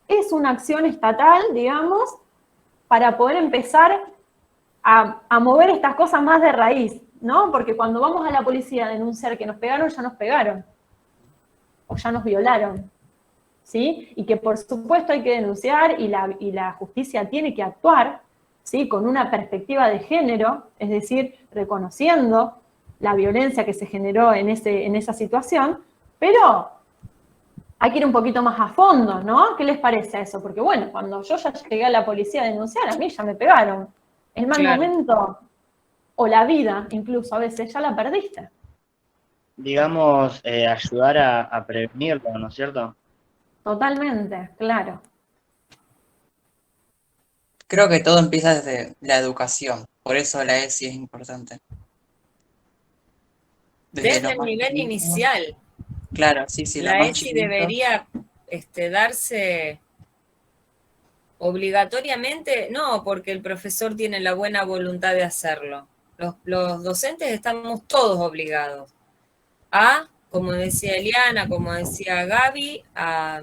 es una acción estatal, digamos, para poder empezar a mover estas cosas más de raíz, ¿no? Porque cuando vamos a la policía a denunciar que nos pegaron, ya nos pegaron, o ya nos violaron, ¿sí? Y que por supuesto hay que denunciar y la justicia tiene que actuar, ¿sí? Con una perspectiva de género, es decir, reconociendo la violencia que se generó en esa situación, pero hay que ir un poquito más a fondo, ¿no? ¿Qué les parece a eso? Porque bueno, cuando yo ya llegué a la policía a denunciar, a mí ya me pegaron. El mal momento, o la vida incluso a veces, ya la perdiste. Digamos, ayudar a prevenirlo, ¿no es cierto? Totalmente, claro. Creo que todo empieza desde la educación, por eso la ESI es importante. Desde el nivel inicial. Claro, sí, La ESI debería darse Obligatoriamente, no, porque el profesor tiene la buena voluntad de hacerlo. Los docentes estamos todos obligados a, como decía Eliana, como decía Gaby, a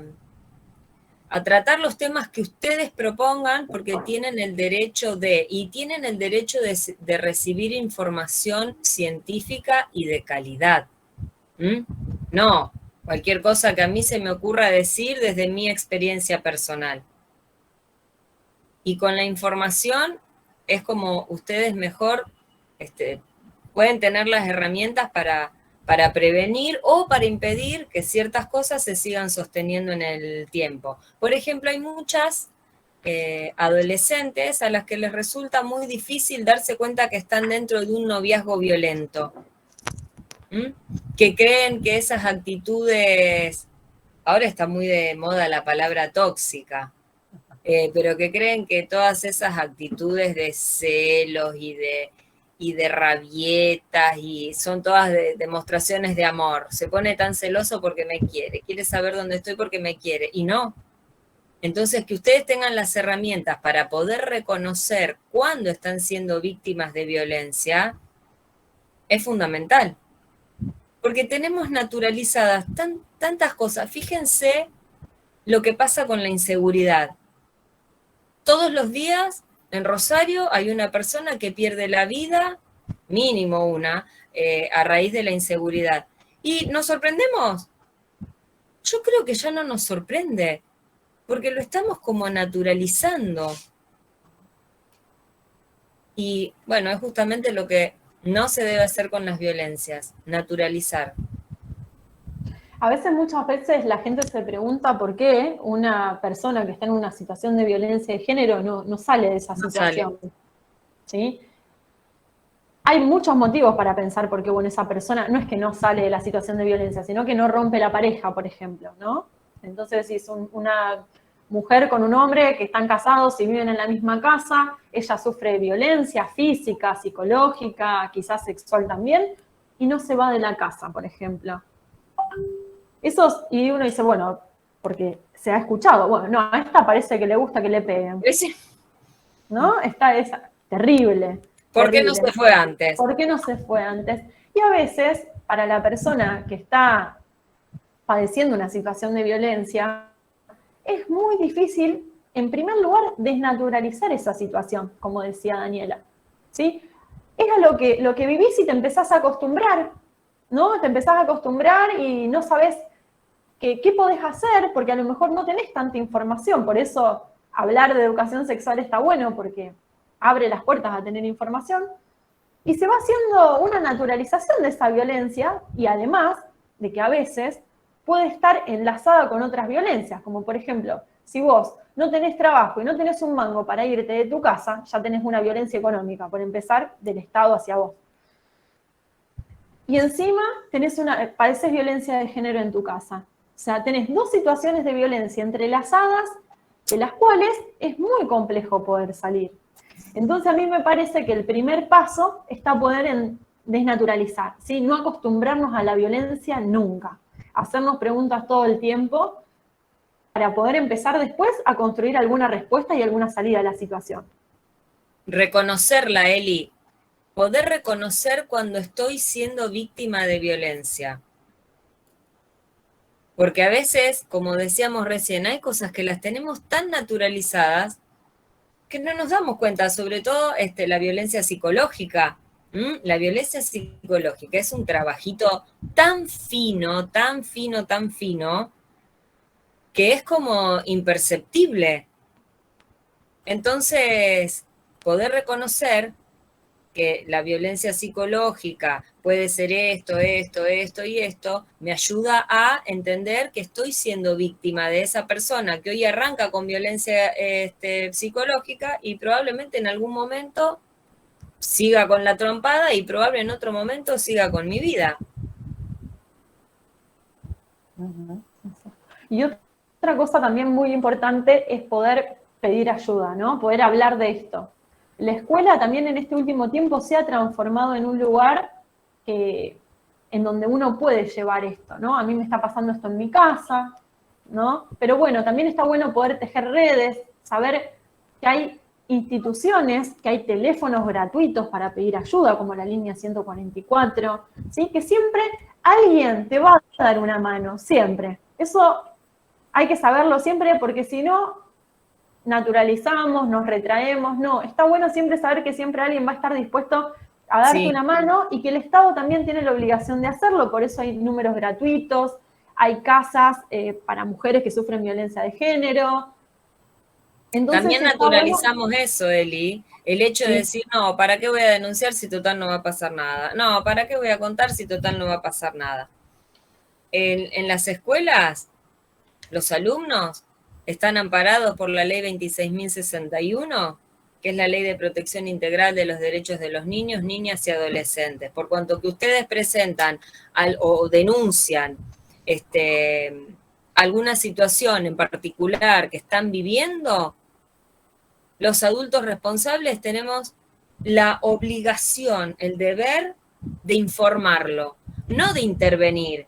tratar los temas que ustedes propongan porque tienen el derecho y tienen el derecho de recibir información científica y de calidad. No, cualquier cosa que a mí se me ocurra decir desde mi experiencia personal. Y con la información es como ustedes mejor pueden tener las herramientas para prevenir o para impedir que ciertas cosas se sigan sosteniendo en el tiempo. Por ejemplo, hay muchas adolescentes a las que les resulta muy difícil darse cuenta que están dentro de un noviazgo violento. Que creen que esas actitudes, ahora está muy de moda la palabra tóxica, pero que creen que todas esas actitudes de celos y de rabietas, y son todas demostraciones de amor. Se pone tan celoso porque me quiere saber dónde estoy porque me quiere, y no. Entonces, que ustedes tengan las herramientas para poder reconocer cuándo están siendo víctimas de violencia es fundamental. Porque tenemos naturalizadas tantas cosas. Fíjense lo que pasa con la inseguridad. Todos los días en Rosario hay una persona que pierde la vida, mínimo una, a raíz de la inseguridad. ¿Y nos sorprendemos? Yo creo que ya no nos sorprende, porque lo estamos como naturalizando. Y bueno, es justamente lo que no se debe hacer con las violencias, naturalizar. Muchas veces la gente se pregunta por qué una persona que está en una situación de violencia de género no sale de esa situación. ¿Sí? Hay muchos motivos para pensar por qué esa persona no es que no sale de la situación de violencia, sino que no rompe la pareja, por ejemplo, ¿no? Entonces, si es una mujer con un hombre que están casados y viven en la misma casa, ella sufre violencia física, psicológica, quizás sexual también, y no se va de la casa, por ejemplo. Y uno dice, bueno, porque se ha escuchado, bueno, no, a esta parece que le gusta que le peguen. ¿No? Esta es terrible. ¿Por qué no se fue antes? ¿Por qué no se fue antes? Y a veces, para la persona que está padeciendo una situación de violencia, es muy difícil, en primer lugar, desnaturalizar esa situación, como decía Daniela. ¿Sí? Es a lo que vivís y te empezás a acostumbrar, ¿no? Te empezás a acostumbrar y no sabés qué podés hacer, porque a lo mejor no tenés tanta información. Por eso hablar de educación sexual está bueno, porque abre las puertas a tener información. Y se va haciendo una naturalización de esa violencia, y además de que a veces puede estar enlazada con otras violencias, como por ejemplo, si vos no tenés trabajo y no tenés un mango para irte de tu casa, ya tenés una violencia económica, por empezar, del Estado hacia vos. Y encima padeces violencia de género en tu casa. O sea, tenés dos situaciones de violencia entrelazadas, de las cuales es muy complejo poder salir. Entonces a mí me parece que el primer paso está poder en desnaturalizar, ¿sí? No acostumbrarnos a la violencia nunca. Hacernos preguntas todo el tiempo para poder empezar después a construir alguna respuesta y alguna salida a la situación. Reconocerla, Eli. Poder reconocer cuando estoy siendo víctima de violencia. Porque a veces, como decíamos recién, hay cosas que las tenemos tan naturalizadas que no nos damos cuenta, sobre todo la violencia psicológica. La violencia psicológica es un trabajito tan fino, tan fino, tan fino, que es como imperceptible. Entonces, poder reconocer que la violencia psicológica puede ser esto, esto, esto y esto, me ayuda a entender que estoy siendo víctima de esa persona que hoy arranca con violencia psicológica y probablemente en algún momento siga con la trompada y probablemente en otro momento siga con mi vida. Y otra cosa también muy importante es poder pedir ayuda, ¿no? Poder hablar de esto. La escuela también en este último tiempo se ha transformado en un lugar en donde uno puede llevar esto, ¿no? A mí me está pasando esto en mi casa, ¿no? Pero bueno, también está bueno poder tejer redes, saber que hay instituciones, que hay teléfonos gratuitos para pedir ayuda, como la línea 144, ¿sí? Que siempre alguien te va a dar una mano, siempre. Eso hay que saberlo siempre, porque si no, naturalizamos, nos retraemos. No, está bueno siempre saber que siempre alguien va a estar dispuesto a darte una mano y que el Estado también tiene la obligación de hacerlo. Por eso hay números gratuitos, hay casas para mujeres que sufren violencia de género. Entonces, también naturalizamos eso, Eli, el hecho de decir, no, ¿para qué voy a denunciar si total no va a pasar nada? No, ¿para qué voy a contar si total no va a pasar nada? En las escuelas, los alumnos están amparados por la ley 26.061, que es la ley de protección integral de los derechos de los niños, niñas y adolescentes. Por cuanto que ustedes presentan o denuncian alguna situación en particular que están viviendo, los adultos responsables tenemos la obligación, el deber de informarlo, no de intervenir.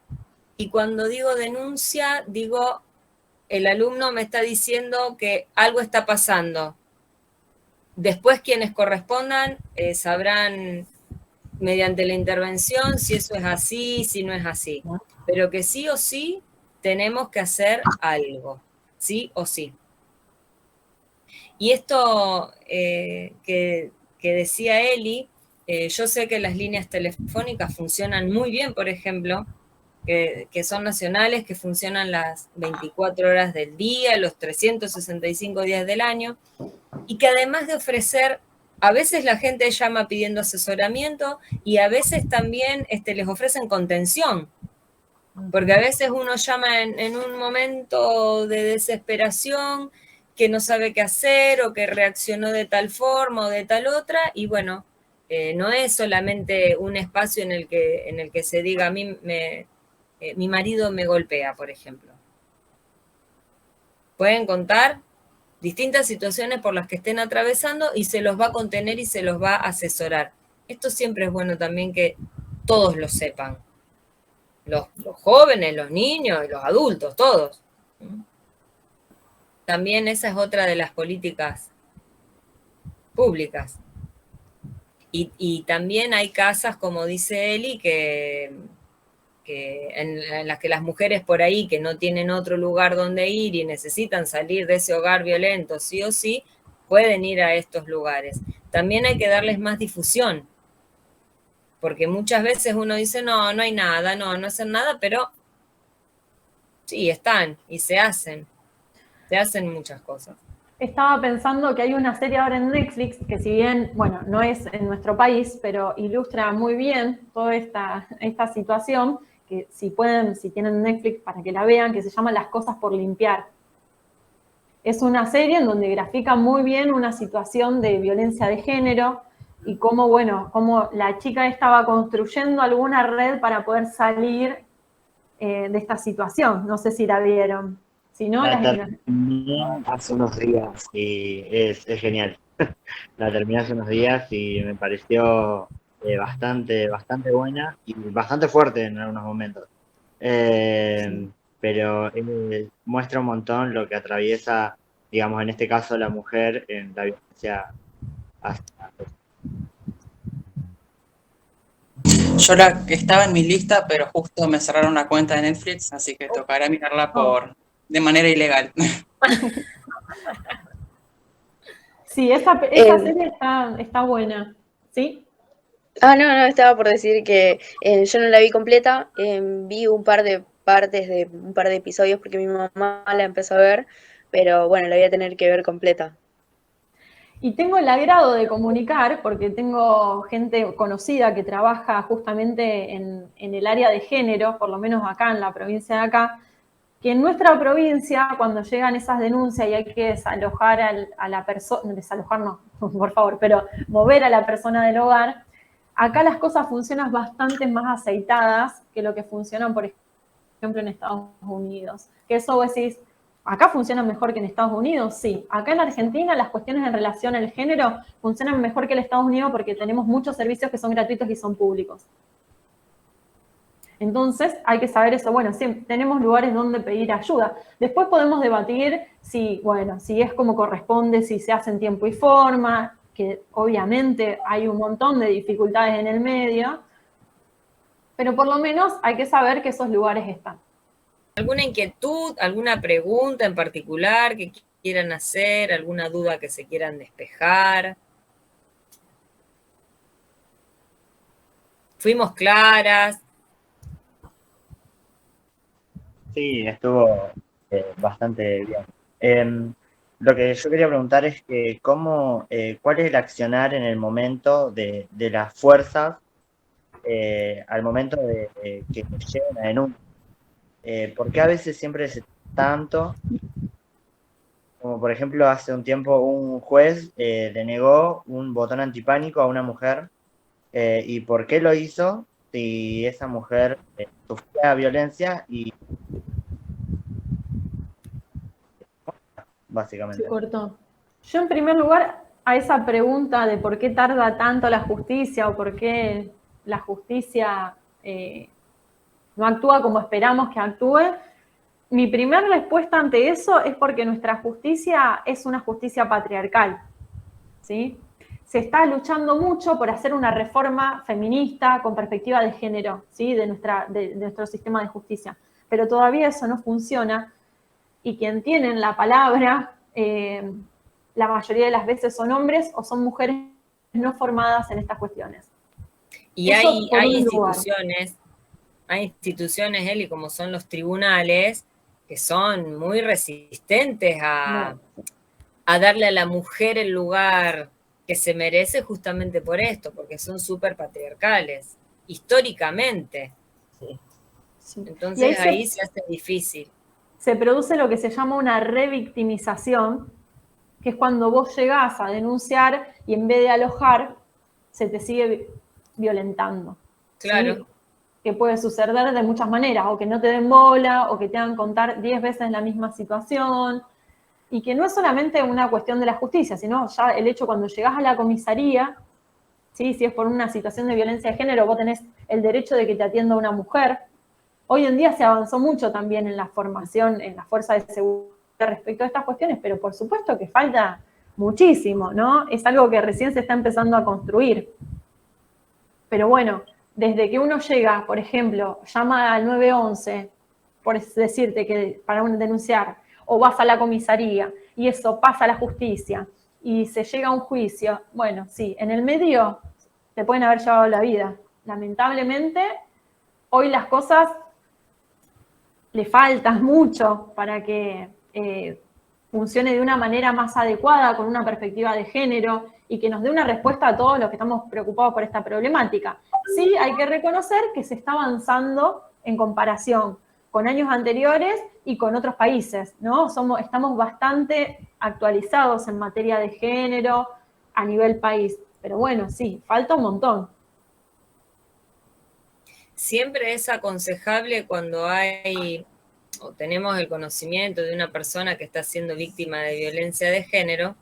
Y cuando digo denuncia, digo, el alumno me está diciendo que algo está pasando. Después quienes correspondan sabrán mediante la intervención si eso es así, si no es así. Pero que sí o sí tenemos que hacer algo, sí o sí. Y esto que decía Eli, yo sé que las líneas telefónicas funcionan muy bien, por ejemplo, que son nacionales, que funcionan las 24 horas del día, los 365 días del año, y que además de ofrecer, a veces la gente llama pidiendo asesoramiento y a veces también les ofrecen contención, porque a veces uno llama en un momento de desesperación, que no sabe qué hacer o que reaccionó de tal forma o de tal otra, y bueno, no es solamente un espacio en el que se diga, a mí mi marido me golpea, por ejemplo. Pueden contar distintas situaciones por las que estén atravesando y se los va a contener y se los va a asesorar. Esto siempre es bueno también que todos lo sepan. Los jóvenes, los niños y los adultos, todos. También esa es otra de las políticas públicas. Y también hay casas, como dice Eli, en las que las mujeres por ahí que no tienen otro lugar donde ir y necesitan salir de ese hogar violento sí o sí, pueden ir a estos lugares. También hay que darles más difusión, porque muchas veces uno dice, no hay nada, no hacen nada, pero sí, están y se hacen muchas cosas. Estaba pensando que hay una serie ahora en Netflix que si bien, bueno, no es en nuestro país, pero ilustra muy bien toda esta situación, que si tienen Netflix para que la vean, que se llama Las cosas por limpiar. Es una serie en donde grafica muy bien una situación de violencia de género y cómo la chica estaba construyendo alguna red para poder salir de esta situación. No sé si la vieron. Si no, hace unos días y es genial. La terminé hace unos días y me pareció bastante buena y bastante fuerte en algunos momentos. Pero muestra un montón lo que atraviesa, digamos, en este caso la mujer en la violencia hacia. Yo la que estaba en mi lista, pero justo me cerraron la cuenta de Netflix, así que tocará mirarla de manera ilegal. Sí, esa serie está buena, ¿sí? No, estaba por decir que yo no la vi completa, vi un par de partes de un par de episodios porque mi mamá la empezó a ver, pero bueno, la voy a tener que ver completa. Y tengo el agrado de comunicar, porque tengo gente conocida que trabaja justamente en el área de género, por lo menos acá en la provincia de acá, que en nuestra provincia, cuando llegan esas denuncias y hay que desalojar a la persona, desalojar no, por favor, pero mover a la persona del hogar, acá las cosas funcionan bastante más aceitadas que lo que funcionan, por ejemplo, en Estados Unidos. Que eso vos decís, ¿acá funciona mejor que en Estados Unidos? Sí. Acá en Argentina las cuestiones en relación al género funcionan mejor que en Estados Unidos porque tenemos muchos servicios que son gratuitos y son públicos. Entonces hay que saber eso. Bueno, sí, tenemos lugares donde pedir ayuda. Después podemos debatir si, bueno, si es como corresponde, si se hace en tiempo y forma, que obviamente hay un montón de dificultades en el medio, pero por lo menos hay que saber que esos lugares están. ¿Alguna inquietud, alguna pregunta en particular que quieran hacer, alguna duda que se quieran despejar? ¿Fuimos claras? Sí, estuvo bastante bien. Lo que yo quería preguntar es que ¿cuál es el accionar en el momento de las fuerzas al momento de que lleguen a denuncia? ¿Por qué a veces siempre es tanto? Como por ejemplo, hace un tiempo un juez denegó un botón antipánico a una mujer. ¿Y por qué lo hizo? Si esa mujer sufría violencia y básicamente. Se cortó. Yo en primer lugar, a esa pregunta de por qué tarda tanto la justicia o por qué la justicia no actúa como esperamos que actúe, mi primera respuesta ante eso es porque nuestra justicia es una justicia patriarcal, ¿sí? Se está luchando mucho por hacer una reforma feminista con perspectiva de género, ¿sí? de nuestro sistema de justicia, pero todavía eso no funciona y quien tienen la palabra, la mayoría de las veces son hombres o son mujeres no formadas en estas cuestiones. Y hay instituciones, Eli, como son los tribunales, que son muy resistentes a darle a la mujer el lugar que se merece justamente por esto, porque son súper patriarcales, históricamente. Sí. Entonces ahí se hace difícil. Se produce lo que se llama una revictimización, que es cuando vos llegás a denunciar y en vez de alojar, se te sigue violentando. Claro. ¿Sí? Que puede suceder de muchas maneras, o que no te den bola, o que te hagan contar 10 veces la misma situación, y que no es solamente una cuestión de la justicia, sino ya el hecho cuando llegás a la comisaría, ¿sí? Si es por una situación de violencia de género, vos tenés el derecho de que te atienda una mujer. Hoy en día se avanzó mucho también en la formación, en la fuerza de seguridad respecto a estas cuestiones, pero por supuesto que falta muchísimo, ¿no? Es algo que recién se está empezando a construir. Pero bueno, desde que uno llega, por ejemplo, llama al 911, por decirte que para denunciar, o vas a la comisaría, y eso pasa a la justicia, y se llega a un juicio, bueno, sí, en el medio te pueden haber llevado la vida. Lamentablemente, hoy las cosas le faltan mucho para que funcione de una manera más adecuada, con una perspectiva de género, y que nos dé una respuesta a todos los que estamos preocupados por esta problemática. Sí, hay que reconocer que se está avanzando en comparación con años anteriores y con otros países, ¿no? Estamos bastante actualizados en materia de género a nivel país, pero bueno, sí, falta un montón. Siempre es aconsejable cuando hay o tenemos el conocimiento de una persona que está siendo víctima de violencia de género,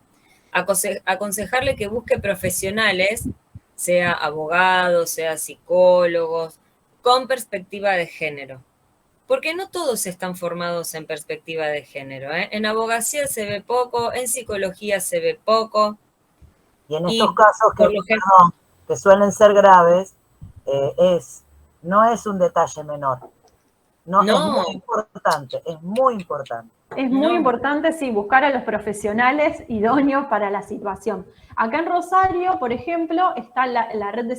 aconsejarle que busque profesionales, sea abogados, sea psicólogos, con perspectiva de género. Porque no todos están formados en perspectiva de género, ¿eh? En abogacía se ve poco, en psicología se ve poco. Y en estos casos que suelen ser graves, no es un detalle menor. No, es muy importante, es muy importante. Es muy importante, sí, buscar a los profesionales idóneos para la situación. Acá en Rosario, por ejemplo, está la red de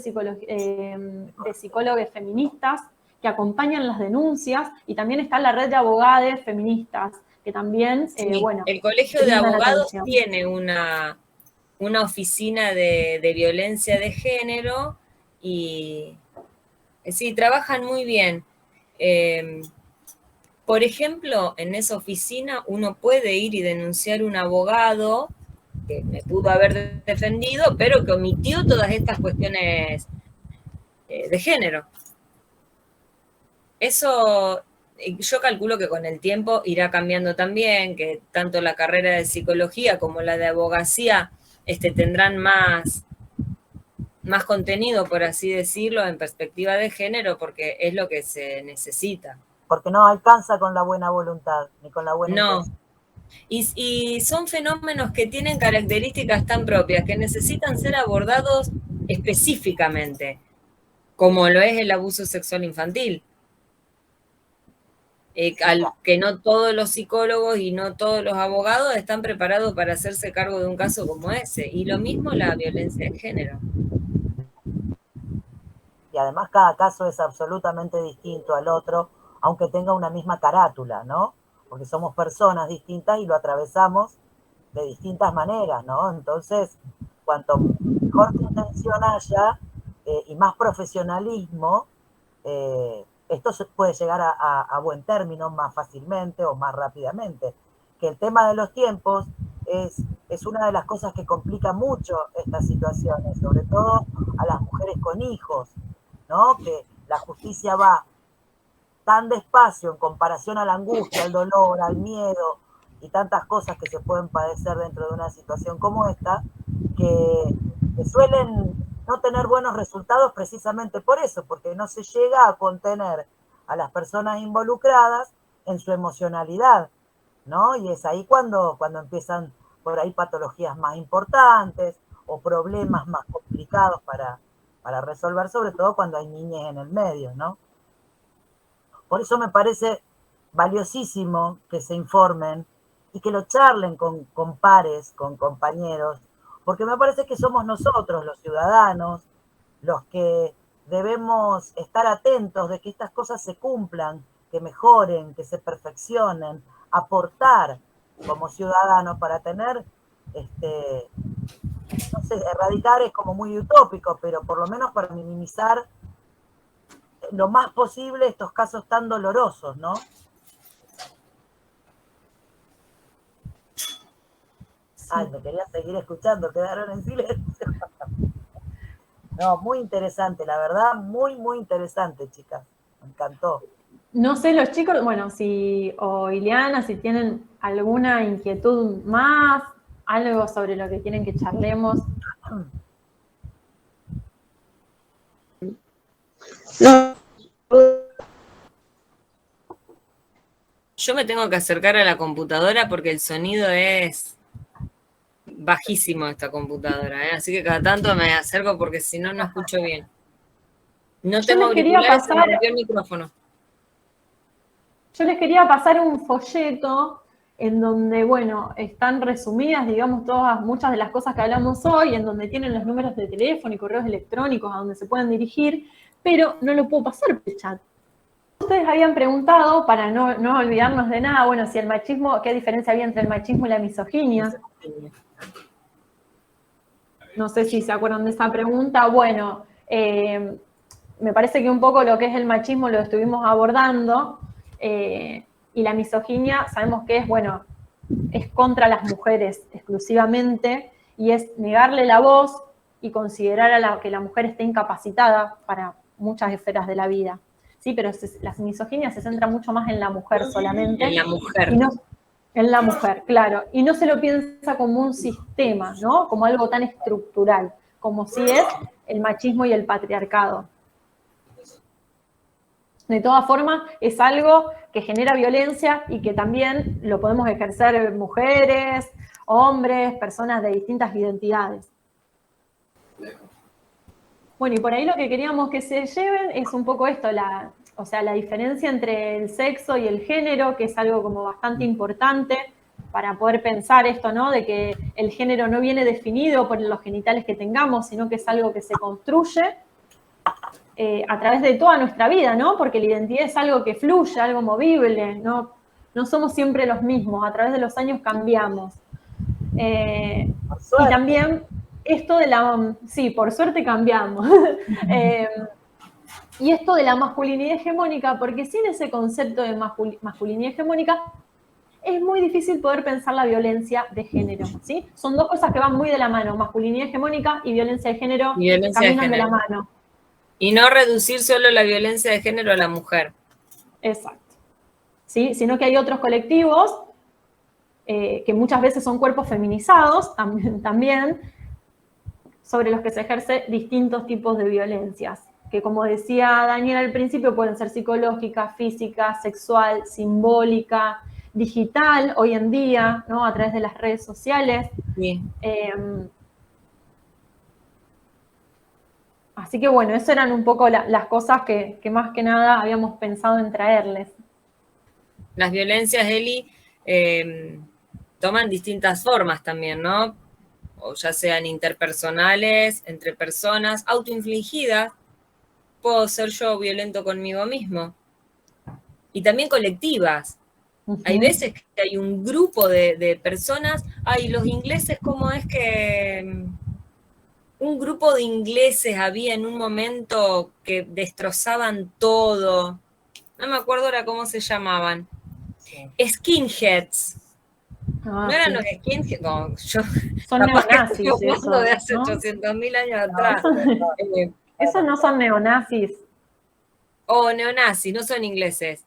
psicólogos feministas que acompañan las denuncias, y también está la red de abogados feministas, que también, bueno... El Colegio de Abogados tiene una oficina de violencia de género y sí, trabajan muy bien. Por ejemplo, en esa oficina uno puede ir y denunciar a un abogado que me pudo haber defendido, pero que omitió todas estas cuestiones de género. Eso yo calculo que con el tiempo irá cambiando también, que tanto la carrera de psicología como la de abogacía tendrán más más contenido, por así decirlo, en perspectiva de género, porque es lo que se necesita. Porque no alcanza con la buena voluntad, ni con la buena No. intención. Y son fenómenos que tienen características tan propias, que necesitan ser abordados específicamente, como lo es el abuso sexual infantil. Que no todos los psicólogos y no todos los abogados están preparados para hacerse cargo de un caso como ese. Y lo mismo la violencia de género. Y además cada caso es absolutamente distinto al otro, aunque tenga una misma carátula, ¿no? Porque somos personas distintas y lo atravesamos de distintas maneras, ¿no? Entonces, cuanto mejor intención haya y más profesionalismo, esto se puede llegar a buen término más fácilmente o más rápidamente. Que el tema de los tiempos es una de las cosas que complica mucho estas situaciones, sobre todo a las mujeres con hijos, ¿no? Que la justicia va tan despacio en comparación a la angustia, al dolor, al miedo y tantas cosas que se pueden padecer dentro de una situación como esta, que suelen no tener buenos resultados precisamente por eso, porque no se llega a contener a las personas involucradas en su emocionalidad, ¿no? Y es ahí cuando empiezan por ahí patologías más importantes o problemas más complicados para resolver, sobre todo cuando hay niñas en el medio, ¿no? Por eso me parece valiosísimo que se informen y que lo charlen con pares, con compañeros, porque me parece que somos nosotros, los ciudadanos, los que debemos estar atentos de que estas cosas se cumplan, que mejoren, que se perfeccionen, aportar como ciudadanos para tener, no sé, erradicar es como muy utópico, pero por lo menos para minimizar lo más posible estos casos tan dolorosos, ¿no? Ay, me quería seguir escuchando, quedaron en silencio. No, muy interesante, la verdad, muy, muy interesante, chicas. Me encantó. No sé, los chicos, bueno, o Ileana, si tienen alguna inquietud más, algo sobre lo que quieren que charlemos. No. Yo me tengo que acercar a la computadora porque el sonido es bajísimo de esta computadora, ¿eh? Así que cada tanto me acerco porque si no, no escucho bien. No tengo auriculares, se me rompió el micrófono. Yo les quería pasar un folleto en donde, bueno, están resumidas, digamos, muchas de las cosas que hablamos hoy, en donde tienen los números de teléfono y correos electrónicos a donde se pueden dirigir, pero no lo puedo pasar por el chat. Ustedes habían preguntado, para no olvidarnos de nada, bueno, si el machismo, ¿qué diferencia había entre el machismo y la misoginia? No sé si se acuerdan de esa pregunta. Bueno, me parece que un poco lo que es el machismo lo estuvimos abordando, y la misoginia sabemos que es, bueno, es contra las mujeres exclusivamente, y es negarle la voz y considerar que la mujer esté incapacitada para muchas esferas de la vida. Sí, pero la misoginia se centra mucho más en la mujer solamente. En la mujer. En la mujer, claro. Y no se lo piensa como un sistema, ¿no? Como algo tan estructural, como si es el machismo y el patriarcado. De todas formas, es algo que genera violencia y que también lo podemos ejercer mujeres, hombres, personas de distintas identidades. Bueno, y por ahí lo que queríamos que se lleven es un poco esto, la diferencia entre el sexo y el género, que es algo como bastante importante para poder pensar esto, ¿no? De que el género no viene definido por los genitales que tengamos, sino que es algo que se construye a través de toda nuestra vida, ¿no? Porque la identidad es algo que fluye, algo movible, no somos siempre los mismos, a través de los años cambiamos. Y también esto de sí, por suerte cambiamos. Y esto de la masculinidad hegemónica, porque sin ese concepto de masculinidad hegemónica, es muy difícil poder pensar la violencia de género, ¿sí? Son dos cosas que van muy de la mano, masculinidad hegemónica y violencia de género caminan de la mano. Y no reducir solo la violencia de género a la mujer. Exacto. ¿Sí? Sino que hay otros colectivos que muchas veces son cuerpos feminizados también, sobre los que se ejerce distintos tipos de violencias, que como decía Daniel al principio, pueden ser psicológica, física, sexual, simbólica, digital, hoy en día, ¿no? A través de las redes sociales. Sí. Así que bueno, eso eran un poco las cosas que más que nada habíamos pensado en traerles. Las violencias, Eli, toman distintas formas también, ¿no? O ya sean interpersonales, entre personas, autoinfligidas. Puedo ser yo violento conmigo mismo. Y también colectivas. Hay veces que hay un grupo de personas. Ay, los ingleses, ¿cómo es que un grupo de ingleses había en un momento que destrozaban todo? No me acuerdo ahora cómo se llamaban. Skinheads. ¿No eran los skinheads? No, yo son neonazis. Eso, de hace, ¿no? 800.000 años atrás. Esos no son neonazis. O neonazis, no son ingleses.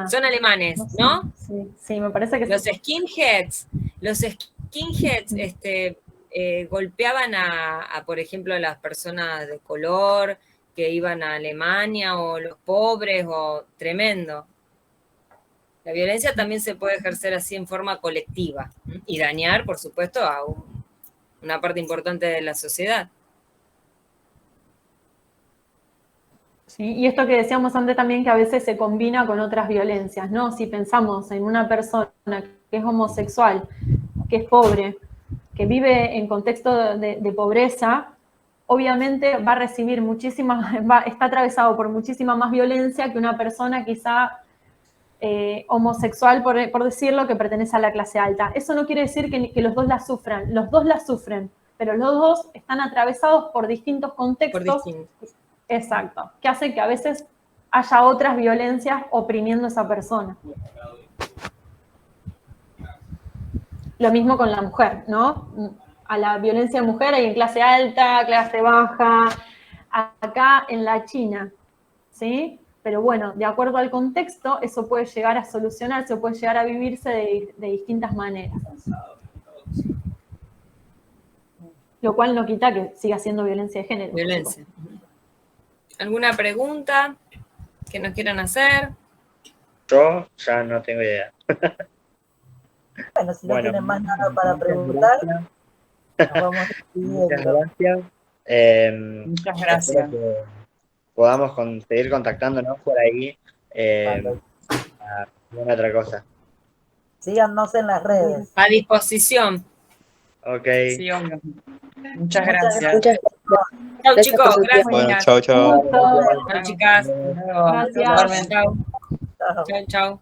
Son alemanes, ¿no? Sí, me parece que los skinheads. Los skinheads golpeaban por ejemplo, a las personas de color que iban a Alemania, o los pobres, o tremendo. La violencia también se puede ejercer así en forma colectiva y dañar, por supuesto, a una parte importante de la sociedad. Sí, y esto que decíamos antes también, que a veces se combina con otras violencias, ¿no? Si pensamos en una persona que es homosexual, que es pobre, que vive en contexto de pobreza, obviamente va a recibir está atravesado por muchísima más violencia que una persona quizá homosexual, por decirlo, que pertenece a la clase alta. Eso no quiere decir que los dos la sufran, los dos la sufren, pero los dos están atravesados por distintos contextos. Exacto, que hace que a veces haya otras violencias oprimiendo a esa persona. Lo mismo con la mujer, ¿no? A la violencia de mujer hay en clase alta, clase baja, acá en la China, ¿sí? Pero bueno, de acuerdo al contexto, eso puede llegar a solucionarse, puede llegar a vivirse de distintas maneras. Lo cual no quita que siga siendo violencia de género. Violencia. ¿Alguna pregunta que nos quieran hacer? Yo ya no tengo idea. Bueno, si no tienen más nada para preguntar, nos vamos muchas gracias. Muchas gracias. Que podamos seguir contactándonos por ahí a alguna otra cosa. Síganos en las redes. A disposición. Ok. Sí, obvio. Muchas gracias. Chau, chicos. Gracias. Bueno, chau, chau. Chau, chicas. Gracias. Chau. Chau, chau.